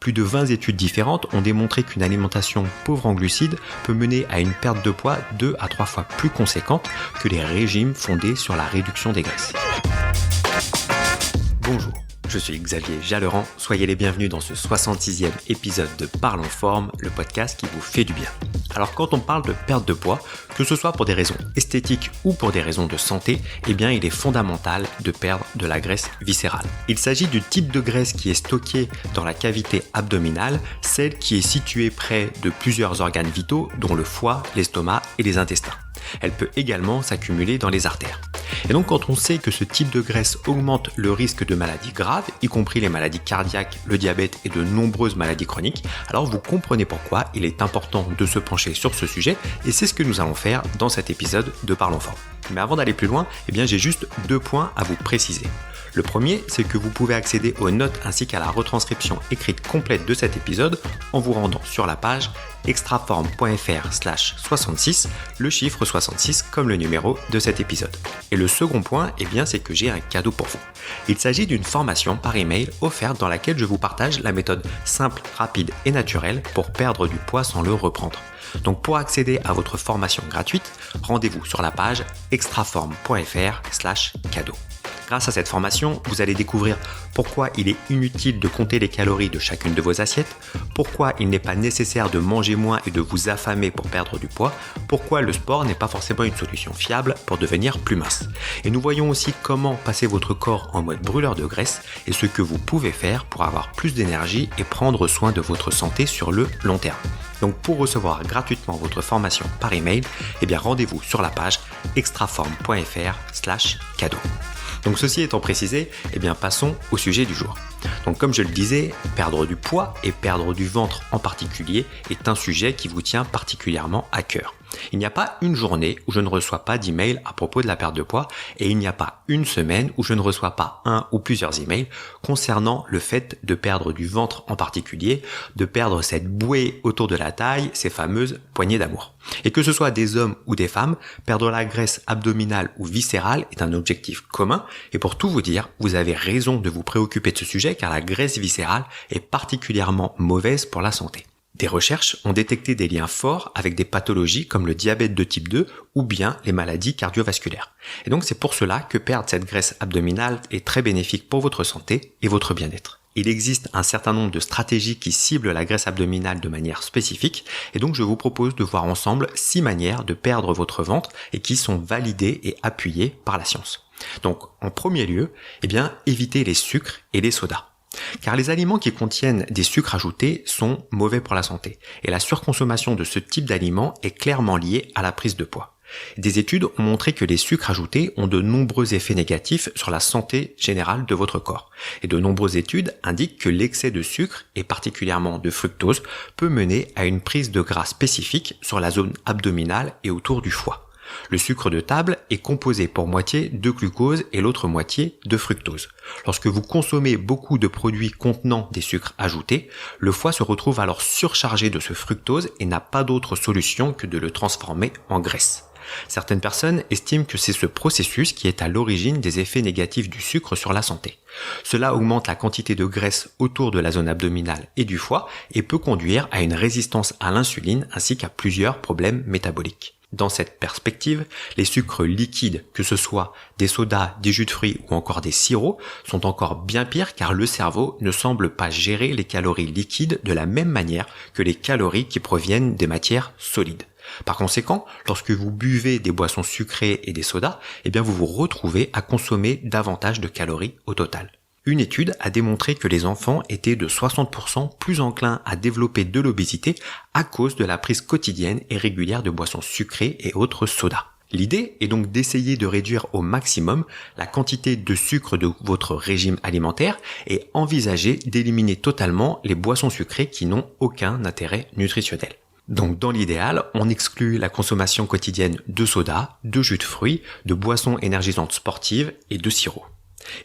Plus de 20 études différentes ont démontré qu'une alimentation pauvre en glucides peut mener à une perte de poids 2 à 3 fois plus conséquente que les régimes fondés sur la réduction des graisses. Bonjour, je suis Xavier Jalleran, soyez les bienvenus dans ce 66e épisode de Parlons Forme, le podcast qui vous fait du bien. Alors quand on parle de perte de poids, que ce soit pour des raisons esthétiques ou pour des raisons de santé, eh bien il est fondamental de perdre de la graisse viscérale. Il s'agit du type de graisse qui est stockée dans la cavité abdominale, celle qui est située près de plusieurs organes vitaux, dont le foie, l'estomac et les intestins. Elle peut également s'accumuler dans les artères. Et donc quand on sait que ce type de graisse augmente le risque de maladies graves, y compris les maladies cardiaques, le diabète et de nombreuses maladies chroniques, alors vous comprenez pourquoi il est important de se pencher sur ce sujet et c'est ce que nous allons faire dans cet épisode de Parlons Forme. Mais avant d'aller plus loin, j'ai juste 2 points à vous préciser. Le premier, c'est que vous pouvez accéder aux notes ainsi qu'à la retranscription écrite complète de cet épisode en vous rendant sur la page extraforme.fr/66, le chiffre 66 comme le numéro de cet épisode. Et le second point, c'est que j'ai un cadeau pour vous. Il s'agit d'une formation par email offerte dans laquelle je vous partage la méthode simple, rapide et naturelle pour perdre du poids sans le reprendre. Donc pour accéder à votre formation gratuite, rendez-vous sur la page extraforme.fr/cadeau. Grâce à cette formation, vous allez découvrir pourquoi il est inutile de compter les calories de chacune de vos assiettes, pourquoi il n'est pas nécessaire de manger moins et de vous affamer pour perdre du poids, pourquoi le sport n'est pas forcément une solution fiable pour devenir plus mince. Et nous voyons aussi comment passer votre corps en mode brûleur de graisse et ce que vous pouvez faire pour avoir plus d'énergie et prendre soin de votre santé sur le long terme. Donc pour recevoir gratuitement votre formation par email, rendez-vous sur la page extraforme.fr/cadeau. Donc ceci étant précisé, passons au sujet du jour. Donc comme je le disais, perdre du poids et perdre du ventre en particulier est un sujet qui vous tient particulièrement à cœur. Il n'y a pas une journée où je ne reçois pas d'emails à propos de la perte de poids et il n'y a pas une semaine où je ne reçois pas un ou plusieurs emails concernant le fait de perdre du ventre en particulier, de perdre cette bouée autour de la taille, ces fameuses poignées d'amour. Et que ce soit des hommes ou des femmes, perdre la graisse abdominale ou viscérale est un objectif commun et pour tout vous dire, vous avez raison de vous préoccuper de ce sujet car la graisse viscérale est particulièrement mauvaise pour la santé. Des recherches ont détecté des liens forts avec des pathologies comme le diabète de type 2 ou bien les maladies cardiovasculaires. Et donc c'est pour cela que perdre cette graisse abdominale est très bénéfique pour votre santé et votre bien-être. Il existe un certain nombre de stratégies qui ciblent la graisse abdominale de manière spécifique et donc je vous propose de voir ensemble 6 manières de perdre votre ventre et qui sont validées et appuyées par la science. Donc en premier lieu, évitez les sucres et les sodas. Car les aliments qui contiennent des sucres ajoutés sont mauvais pour la santé et la surconsommation de ce type d'aliments est clairement liée à la prise de poids. Des études ont montré que les sucres ajoutés ont de nombreux effets négatifs sur la santé générale de votre corps. Et de nombreuses études indiquent que l'excès de sucre, et particulièrement de fructose, peut mener à une prise de gras spécifique sur la zone abdominale et autour du foie. Le sucre de table est composé pour moitié de glucose et l'autre moitié de fructose. Lorsque vous consommez beaucoup de produits contenant des sucres ajoutés, le foie se retrouve alors surchargé de ce fructose et n'a pas d'autre solution que de le transformer en graisse. Certaines personnes estiment que c'est ce processus qui est à l'origine des effets négatifs du sucre sur la santé. Cela augmente la quantité de graisse autour de la zone abdominale et du foie et peut conduire à une résistance à l'insuline ainsi qu'à plusieurs problèmes métaboliques. Dans cette perspective, les sucres liquides, que ce soit des sodas, des jus de fruits ou encore des sirops, sont encore bien pires car le cerveau ne semble pas gérer les calories liquides de la même manière que les calories qui proviennent des matières solides. Par conséquent, lorsque vous buvez des boissons sucrées et des sodas, vous vous retrouvez à consommer davantage de calories au total. Une étude a démontré que les enfants étaient de 60% plus enclins à développer de l'obésité à cause de la prise quotidienne et régulière de boissons sucrées et autres sodas. L'idée est donc d'essayer de réduire au maximum la quantité de sucre de votre régime alimentaire et envisager d'éliminer totalement les boissons sucrées qui n'ont aucun intérêt nutritionnel. Donc dans l'idéal, on exclut la consommation quotidienne de sodas, de jus de fruits, de boissons énergisantes sportives et de sirop.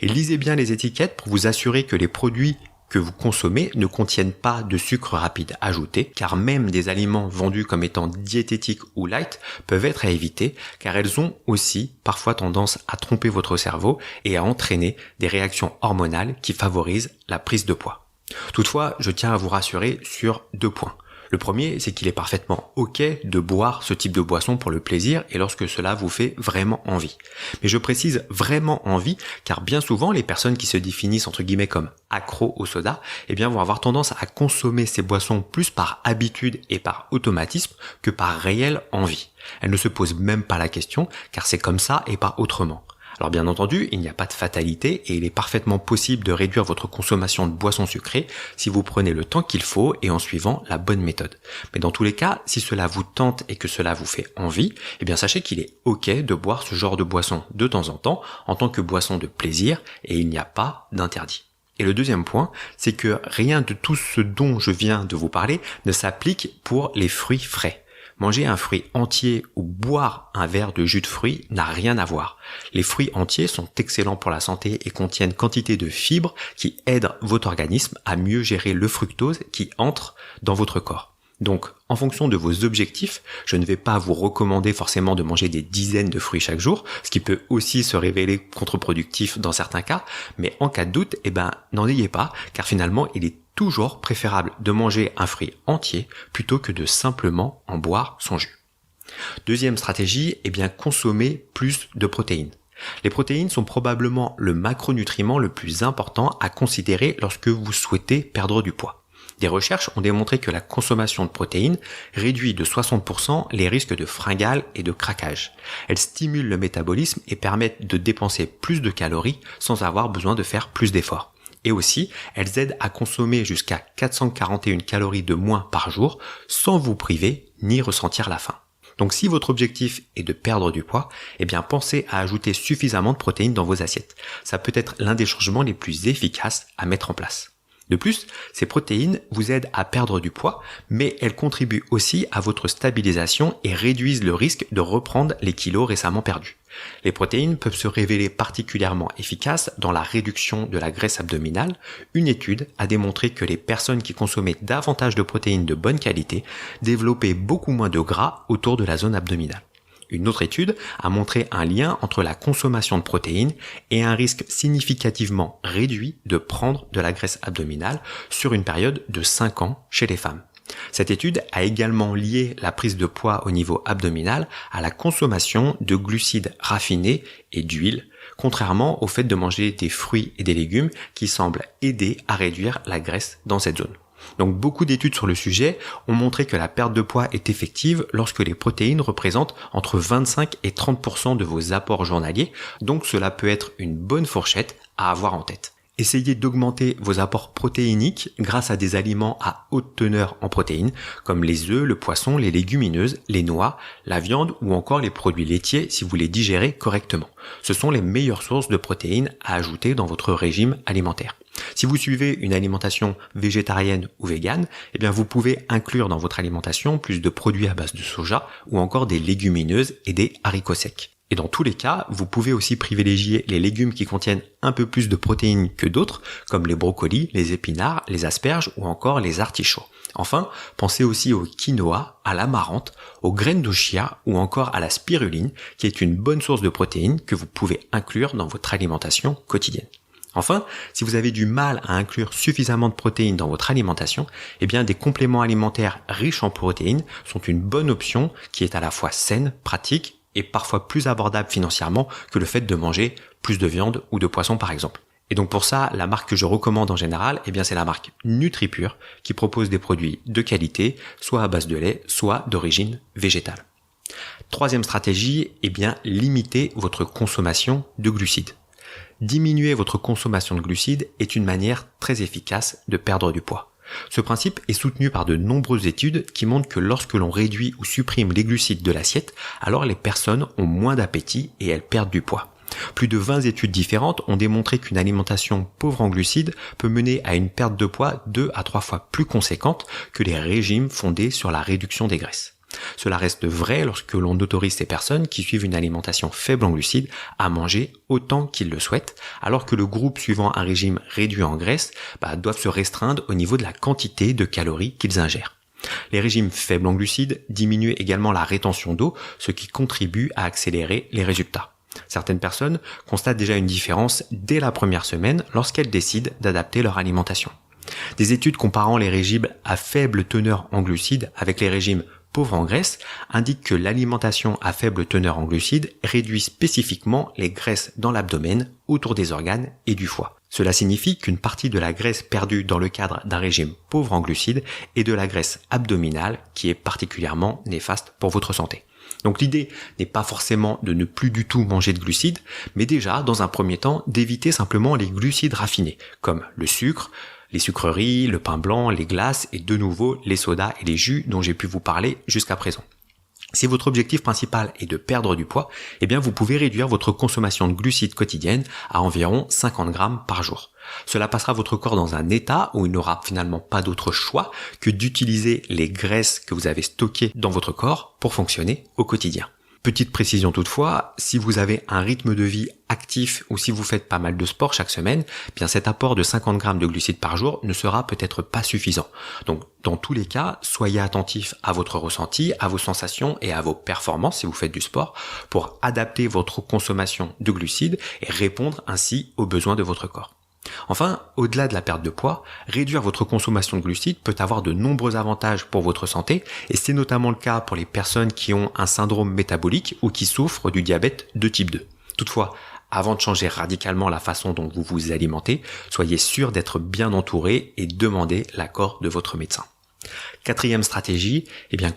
Et lisez bien les étiquettes pour vous assurer que les produits que vous consommez ne contiennent pas de sucre rapide ajouté, car même des aliments vendus comme étant diététiques ou light peuvent être à éviter, car elles ont aussi parfois tendance à tromper votre cerveau et à entraîner des réactions hormonales qui favorisent la prise de poids. Toutefois, je tiens à vous rassurer sur 2 points. Le premier, c'est qu'il est parfaitement ok de boire ce type de boisson pour le plaisir et lorsque cela vous fait vraiment envie. Mais je précise vraiment envie car bien souvent les personnes qui se définissent entre guillemets comme accros au soda, vont avoir tendance à consommer ces boissons plus par habitude et par automatisme que par réelle envie. Elles ne se posent même pas la question car c'est comme ça et pas autrement. Alors bien entendu, il n'y a pas de fatalité et il est parfaitement possible de réduire votre consommation de boissons sucrées si vous prenez le temps qu'il faut et en suivant la bonne méthode. Mais dans tous les cas, si cela vous tente et que cela vous fait envie, sachez qu'il est ok de boire ce genre de boisson de temps en tant que boisson de plaisir et il n'y a pas d'interdit. Et le deuxième point, c'est que rien de tout ce dont je viens de vous parler ne s'applique pour les fruits frais. Manger un fruit entier ou boire un verre de jus de fruits n'a rien à voir. Les fruits entiers sont excellents pour la santé et contiennent quantité de fibres qui aident votre organisme à mieux gérer le fructose qui entre dans votre corps. Donc, en fonction de vos objectifs, je ne vais pas vous recommander forcément de manger des dizaines de fruits chaque jour, ce qui peut aussi se révéler contre-productif dans certains cas, mais en cas de doute, n'en ayez pas, car finalement, il est toujours préférable de manger un fruit entier plutôt que de simplement en boire son jus. Deuxième stratégie, consommer plus de protéines. Les protéines sont probablement le macronutriment le plus important à considérer lorsque vous souhaitez perdre du poids. Des recherches ont démontré que la consommation de protéines réduit de 60% les risques de fringales et de craquage. Elles stimulent le métabolisme et permettent de dépenser plus de calories sans avoir besoin de faire plus d'efforts. Et aussi, elles aident à consommer jusqu'à 441 calories de moins par jour sans vous priver ni ressentir la faim. Donc si votre objectif est de perdre du poids, pensez à ajouter suffisamment de protéines dans vos assiettes. Ça peut être l'un des changements les plus efficaces à mettre en place. De plus, ces protéines vous aident à perdre du poids, mais elles contribuent aussi à votre stabilisation et réduisent le risque de reprendre les kilos récemment perdus. Les protéines peuvent se révéler particulièrement efficaces dans la réduction de la graisse abdominale. Une étude a démontré que les personnes qui consommaient davantage de protéines de bonne qualité développaient beaucoup moins de gras autour de la zone abdominale. Une autre étude a montré un lien entre la consommation de protéines et un risque significativement réduit de prendre de la graisse abdominale sur une période de 5 ans chez les femmes. Cette étude a également lié la prise de poids au niveau abdominal à la consommation de glucides raffinés et d'huile, contrairement au fait de manger des fruits et des légumes qui semblent aider à réduire la graisse dans cette zone. Donc beaucoup d'études sur le sujet ont montré que la perte de poids est effective lorsque les protéines représentent entre 25 et 30% de vos apports journaliers, donc cela peut être une bonne fourchette à avoir en tête. Essayez d'augmenter vos apports protéiniques grâce à des aliments à haute teneur en protéines, comme les œufs, le poisson, les légumineuses, les noix, la viande ou encore les produits laitiers si vous les digérez correctement. Ce sont les meilleures sources de protéines à ajouter dans votre régime alimentaire. Si vous suivez une alimentation végétarienne ou végane, vous pouvez inclure dans votre alimentation plus de produits à base de soja ou encore des légumineuses et des haricots secs. Et dans tous les cas, vous pouvez aussi privilégier les légumes qui contiennent un peu plus de protéines que d'autres, comme les brocolis, les épinards, les asperges ou encore les artichauts. Enfin, pensez aussi au quinoa, à l'amarante, aux graines de chia ou encore à la spiruline, qui est une bonne source de protéines que vous pouvez inclure dans votre alimentation quotidienne. Enfin, si vous avez du mal à inclure suffisamment de protéines dans votre alimentation, des compléments alimentaires riches en protéines sont une bonne option qui est à la fois saine, pratique et parfois plus abordable financièrement que le fait de manger plus de viande ou de poisson par exemple. Et donc pour ça, la marque que je recommande en général, c'est la marque NutriPure qui propose des produits de qualité, soit à base de lait, soit d'origine végétale. Troisième stratégie, limiter votre consommation de glucides. Diminuer votre consommation de glucides est une manière très efficace de perdre du poids. Ce principe est soutenu par de nombreuses études qui montrent que lorsque l'on réduit ou supprime les glucides de l'assiette, alors les personnes ont moins d'appétit et elles perdent du poids. Plus de 20 études différentes ont démontré qu'une alimentation pauvre en glucides peut mener à une perte de poids 2 à 3 fois plus conséquente que les régimes fondés sur la réduction des graisses. Cela reste vrai lorsque l'on autorise ces personnes qui suivent une alimentation faible en glucides à manger autant qu'ils le souhaitent, alors que le groupe suivant un régime réduit en graisse doivent se restreindre au niveau de la quantité de calories qu'ils ingèrent. Les régimes faibles en glucides diminuent également la rétention d'eau, ce qui contribue à accélérer les résultats. Certaines personnes constatent déjà une différence dès la première semaine lorsqu'elles décident d'adapter leur alimentation. Des études comparant les régimes à faible teneur en glucides avec les régimes pauvres en graisses indiquent que l'alimentation à faible teneur en glucides réduit spécifiquement les graisses dans l'abdomen, autour des organes et du foie. Cela signifie qu'une partie de la graisse perdue dans le cadre d'un régime pauvre en glucides est de la graisse abdominale qui est particulièrement néfaste pour votre santé. Donc l'idée n'est pas forcément de ne plus du tout manger de glucides, mais déjà, dans un premier temps, d'éviter simplement les glucides raffinés, comme le sucre, les sucreries, le pain blanc, les glaces et de nouveau les sodas et les jus dont j'ai pu vous parler jusqu'à présent. Si votre objectif principal est de perdre du poids, eh bien vous pouvez réduire votre consommation de glucides quotidienne à environ 50 grammes par jour. Cela passera votre corps dans un état où il n'aura finalement pas d'autre choix que d'utiliser les graisses que vous avez stockées dans votre corps pour fonctionner au quotidien. Petite précision toutefois, si vous avez un rythme de vie actif ou si vous faites pas mal de sport chaque semaine, bien cet apport de 50 grammes de glucides par jour ne sera peut-être pas suffisant. Donc dans tous les cas, soyez attentif à votre ressenti, à vos sensations et à vos performances si vous faites du sport pour adapter votre consommation de glucides et répondre ainsi aux besoins de votre corps. Enfin, au-delà de la perte de poids, réduire votre consommation de glucides peut avoir de nombreux avantages pour votre santé et c'est notamment le cas pour les personnes qui ont un syndrome métabolique ou qui souffrent du diabète de type 2. Toutefois, avant de changer radicalement la façon dont vous vous alimentez, soyez sûr d'être bien entouré et demandez l'accord de votre médecin. Quatrième stratégie,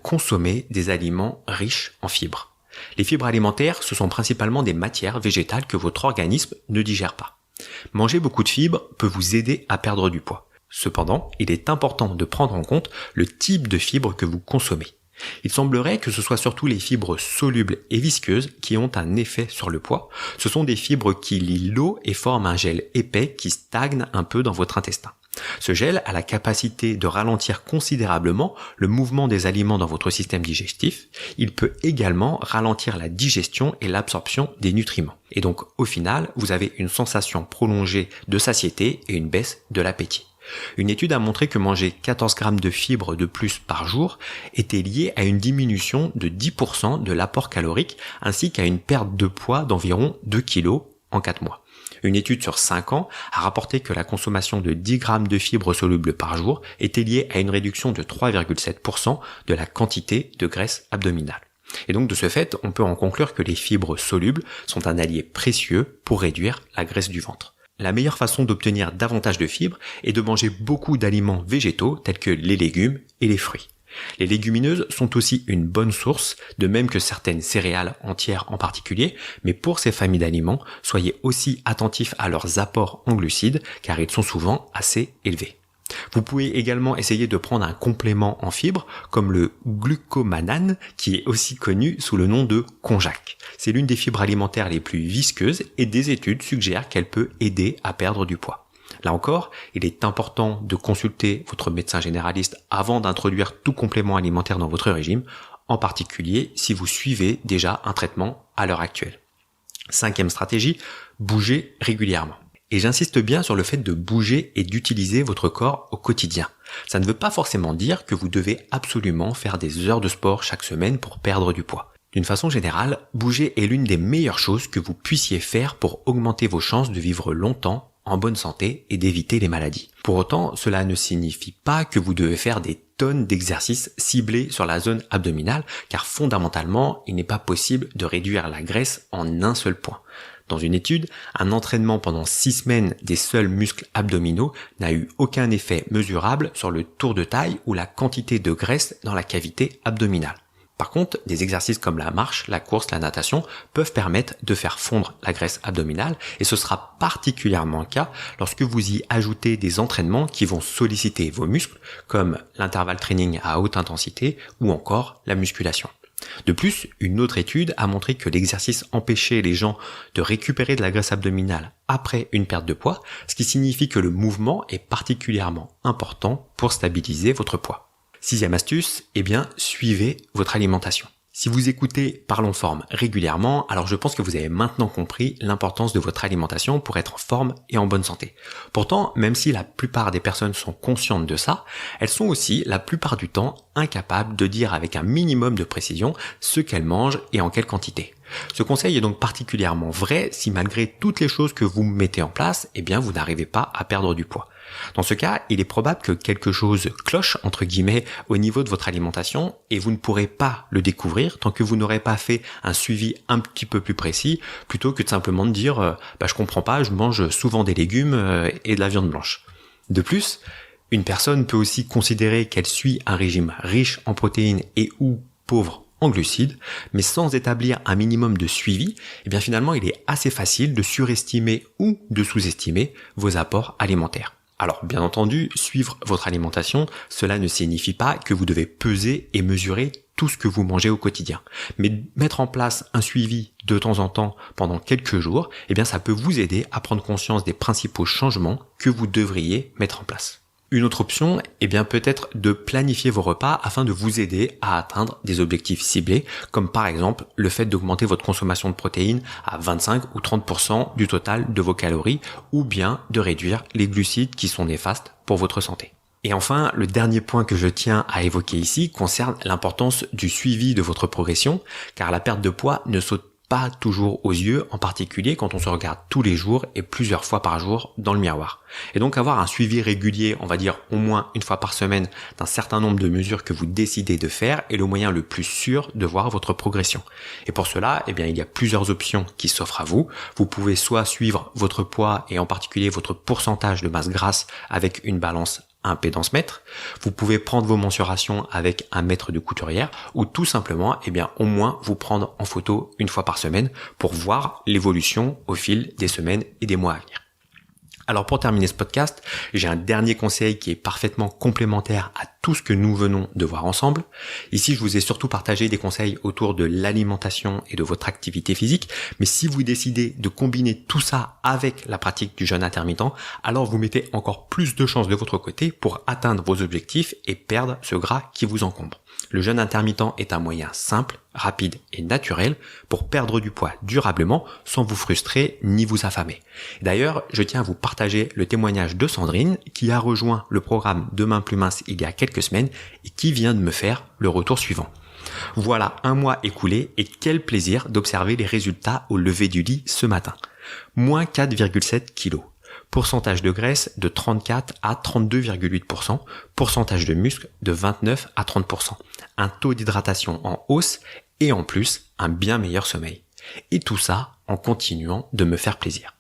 consommer des aliments riches en fibres. Les fibres alimentaires, ce sont principalement des matières végétales que votre organisme ne digère pas. Manger beaucoup de fibres peut vous aider à perdre du poids. Cependant, il est important de prendre en compte le type de fibres que vous consommez. Il semblerait que ce soit surtout les fibres solubles et visqueuses qui ont un effet sur le poids. Ce sont des fibres qui lient l'eau et forment un gel épais qui stagne un peu dans votre intestin. Ce gel a la capacité de ralentir considérablement le mouvement des aliments dans votre système digestif. Il peut également ralentir la digestion et l'absorption des nutriments. Et donc, au final, vous avez une sensation prolongée de satiété et une baisse de l'appétit. Une étude a montré que manger 14 grammes de fibres de plus par jour était lié à une diminution de 10% de l'apport calorique ainsi qu'à une perte de poids d'environ 2 kg en 4 mois. Une étude sur 5 ans a rapporté que la consommation de 10 grammes de fibres solubles par jour était liée à une réduction de 3,7% de la quantité de graisse abdominale. Et donc de ce fait, on peut en conclure que les fibres solubles sont un allié précieux pour réduire la graisse du ventre. La meilleure façon d'obtenir davantage de fibres est de manger beaucoup d'aliments végétaux tels que les légumes et les fruits. Les légumineuses sont aussi une bonne source, de même que certaines céréales entières en particulier, mais pour ces familles d'aliments, soyez aussi attentifs à leurs apports en glucides car ils sont souvent assez élevés. Vous pouvez également essayer de prendre un complément en fibres comme le glucomannan qui est aussi connu sous le nom de konjac. C'est l'une des fibres alimentaires les plus visqueuses et des études suggèrent qu'elle peut aider à perdre du poids. Là encore, il est important de consulter votre médecin généraliste avant d'introduire tout complément alimentaire dans votre régime, en particulier si vous suivez déjà un traitement à l'heure actuelle. Cinquième stratégie, bouger régulièrement. Et j'insiste bien sur le fait de bouger et d'utiliser votre corps au quotidien. Ça ne veut pas forcément dire que vous devez absolument faire des heures de sport chaque semaine pour perdre du poids. D'une façon générale, bouger est l'une des meilleures choses que vous puissiez faire pour augmenter vos chances de vivre longtemps en bonne santé et d'éviter les maladies. Pour autant, cela ne signifie pas que vous devez faire des tonnes d'exercices ciblés sur la zone abdominale, car fondamentalement, il n'est pas possible de réduire la graisse en un seul point. Dans une étude, un entraînement pendant 6 semaines des seuls muscles abdominaux n'a eu aucun effet mesurable sur le tour de taille ou la quantité de graisse dans la cavité abdominale. Par contre, des exercices comme la marche, la course, la natation peuvent permettre de faire fondre la graisse abdominale et ce sera particulièrement le cas lorsque vous y ajoutez des entraînements qui vont solliciter vos muscles comme l'intervalle training à haute intensité ou encore la musculation. De plus, une autre étude a montré que l'exercice empêchait les gens de récupérer de la graisse abdominale après une perte de poids, ce qui signifie que le mouvement est particulièrement important pour stabiliser votre poids. Sixième astuce, suivez votre alimentation. Si vous écoutez Parlons Forme régulièrement, alors je pense que vous avez maintenant compris l'importance de votre alimentation pour être en forme et en bonne santé. Pourtant, même si la plupart des personnes sont conscientes de ça, elles sont aussi la plupart du temps incapables de dire avec un minimum de précision ce qu'elles mangent et en quelle quantité. Ce conseil est donc particulièrement vrai si malgré toutes les choses que vous mettez en place, vous n'arrivez pas à perdre du poids. Dans ce cas, il est probable que quelque chose cloche, entre guillemets, au niveau de votre alimentation et vous ne pourrez pas le découvrir tant que vous n'aurez pas fait un suivi un petit peu plus précis plutôt que de simplement de dire je comprends pas, je mange souvent des légumes et de la viande blanche. De plus, une personne peut aussi considérer qu'elle suit un régime riche en protéines et ou pauvre en glucides, mais sans établir un minimum de suivi, finalement il est assez facile de surestimer ou de sous-estimer vos apports alimentaires. Alors bien entendu, suivre votre alimentation, cela ne signifie pas que vous devez peser et mesurer tout ce que vous mangez au quotidien. Mais mettre en place un suivi de temps en temps pendant quelques jours, ça peut vous aider à prendre conscience des principaux changements que vous devriez mettre en place. Une autre option, peut être de planifier vos repas afin de vous aider à atteindre des objectifs ciblés, comme par exemple le fait d'augmenter votre consommation de protéines à 25 ou 30% du total de vos calories, ou bien de réduire les glucides qui sont néfastes pour votre santé. Et enfin, le dernier point que je tiens à évoquer ici concerne l'importance du suivi de votre progression, car la perte de poids ne saute pas toujours aux yeux, en particulier quand on se regarde tous les jours et plusieurs fois par jour dans le miroir. Et donc avoir un suivi régulier, on va dire au moins une fois par semaine, d'un certain nombre de mesures que vous décidez de faire est le moyen le plus sûr de voir votre progression. Et pour cela, il y a plusieurs options qui s'offrent à vous. Vous pouvez soit suivre votre poids et en particulier votre pourcentage de masse grasse avec une balance impédance mètre, vous pouvez prendre vos mensurations avec un mètre de couturière ou tout simplement, au moins vous prendre en photo une fois par semaine pour voir l'évolution au fil des semaines et des mois à venir. Alors pour terminer ce podcast, j'ai un dernier conseil qui est parfaitement complémentaire à tout ce que nous venons de voir ensemble. Ici, je vous ai surtout partagé des conseils autour de l'alimentation et de votre activité physique, mais si vous décidez de combiner tout ça avec la pratique du jeûne intermittent, alors vous mettez encore plus de chances de votre côté pour atteindre vos objectifs et perdre ce gras qui vous encombre. Le jeûne intermittent est un moyen simple, rapide et naturel pour perdre du poids durablement sans vous frustrer ni vous affamer. D'ailleurs, je tiens à vous partager le témoignage de Sandrine qui a rejoint le programme Demain plus mince il y a quelques semaines et qui vient de me faire le retour suivant. Voilà un mois écoulé et quel plaisir d'observer les résultats au lever du lit ce matin. Moins 4,7 kg. Pourcentage de graisse de 34 à 32,8%, pourcentage de muscle de 29 à 30%, un taux d'hydratation en hausse et en plus un bien meilleur sommeil. Et tout ça en continuant de me faire plaisir.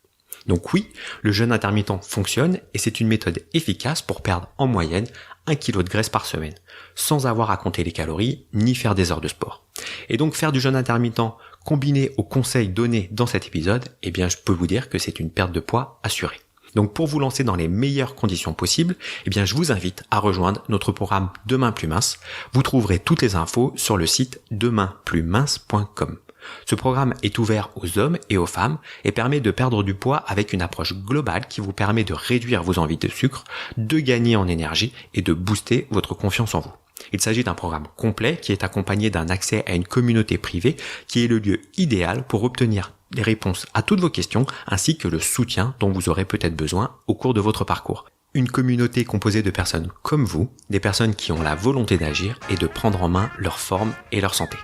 Donc oui, le jeûne intermittent fonctionne et c'est une méthode efficace pour perdre en moyenne 1 kg de graisse par semaine, sans avoir à compter les calories ni faire des heures de sport. Et donc faire du jeûne intermittent combiné aux conseils donnés dans cet épisode, je peux vous dire que c'est une perte de poids assurée. Donc pour vous lancer dans les meilleures conditions possibles, je vous invite à rejoindre notre programme Demain plus mince. Vous trouverez toutes les infos sur le site demainplusmince.com. Ce programme est ouvert aux hommes et aux femmes et permet de perdre du poids avec une approche globale qui vous permet de réduire vos envies de sucre, de gagner en énergie et de booster votre confiance en vous. Il s'agit d'un programme complet qui est accompagné d'un accès à une communauté privée qui est le lieu idéal pour obtenir des réponses à toutes vos questions ainsi que le soutien dont vous aurez peut-être besoin au cours de votre parcours. Une communauté composée de personnes comme vous, des personnes qui ont la volonté d'agir et de prendre en main leur forme et leur santé.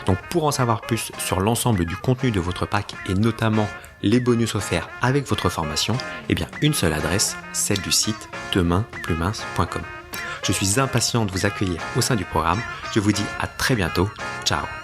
Donc pour en savoir plus sur l'ensemble du contenu de votre pack et notamment les bonus offerts avec votre formation, une seule adresse, celle du site demainplusmince.com. Je suis impatient de vous accueillir au sein du programme. Je vous dis à très bientôt. Ciao.